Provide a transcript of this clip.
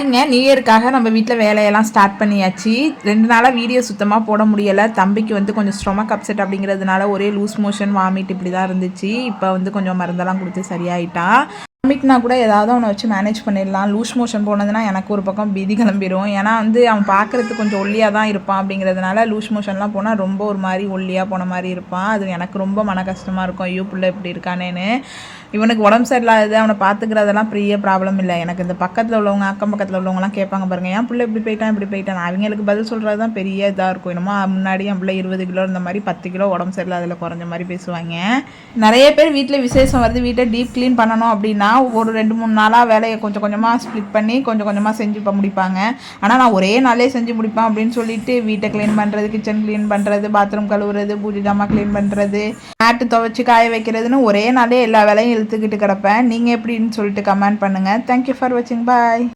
பாருங்க, நியூ இயருக்காக நம்ம வீட்டில் வேலையெல்லாம் ஸ்டார்ட் பண்ணியாச்சு. 2 நாளாக வீடியோ சுத்தமாக போட முடியலை. தம்பிக்கு வந்து கொஞ்சம் ஸ்டொமக் அப்செட் அப்படிங்கிறதுனால ஒரே லூஸ் மோஷன், வாமிட் இப்படி தான் இருந்துச்சு. இப்போ வந்து கொஞ்சம் மருந்தெல்லாம் கொடுத்து சரியாயிட்டான். வாமிட்னா கூட ஏதாவது அவனை வச்சு மேனேஜ் பண்ணிடலாம். லூஸ் மோஷன் போனதுன்னா எனக்கு ஒரு பக்கம் பீதி கிளம்பிடும். ஏன்னா வந்து அவன் பார்க்குறதுக்கு கொஞ்சம் ஒல்லியாக தான் இருப்பான். அப்படிங்கிறதுனால லூஸ் மோஷன்லாம் போனால் ரொம்ப ஒரு மாதிரி ஒல்லியாக போன மாதிரி இருப்பான். அது எனக்கு ரொம்ப மன கஷ்டமாக இருக்கும். ஐயோ பிள்ளை இப்படி இருக்கானேன்னு. இவனுக்கு உடம்பு சரியில்லாதது, அவனை பார்த்துக்கிறதெல்லாம் பெரிய ப்ராப்ளம் இல்லை. எனக்கு இந்த பக்கத்தில் உள்ளவங்க, அக்கம் பக்கத்தில் உள்ளவங்கலாம் கேட்பாங்க பாருங்கள், ஏன் பிள்ளை இப்படி போயிட்டான் அவங்களுக்கு பதில் சொல்கிறது தான் பெரிய இதாக இருக்கும். என்னமோ முன்னாடி என் பிள்ளை 20 கிலோ இருந்த மாதிரி 10 கிலோ உடம்பு சரியில்லாதில் குறைஞ்ச மாதிரி பேசுவாங்க. நிறைய பேர் வீட்டில் விசேஷம் வருது, வீட்டை டீப் க்ளீன் பண்ணணும் அப்படின்னா ஒரு 2-3 நாளாக வேலையை கொஞ்சம் கொஞ்சமாக ஸ்ப்ளிட் பண்ணி கொஞ்சம் கொஞ்சமாக செஞ்சு முடிப்பாங்க. ஆனால் நான் ஒரே நாளே செஞ்சு முடிப்பேன் அப்படின்னு சொல்லிட்டு வீட்டை க்ளீன் பண்ணுறது, கிச்சன் க்ளீன் பண்ணுறது, பாத்ரூம் கழுவுறது, பூஜை ஜாமான் க்ளீன் பண்ணுறது, மேட்டு துவைச்சி காய வைக்கிறதுன்னு ஒரே நாளே எல்லா வேலையும் இழுத்துக்கிட்டு கிடப்பேன். நீங்கள் எப்படின்னு சொல்லிட்டு கமெண்ட் பண்ணுங்கள். தேங்க்யூ ஃபார் வாட்சிங். பாய்.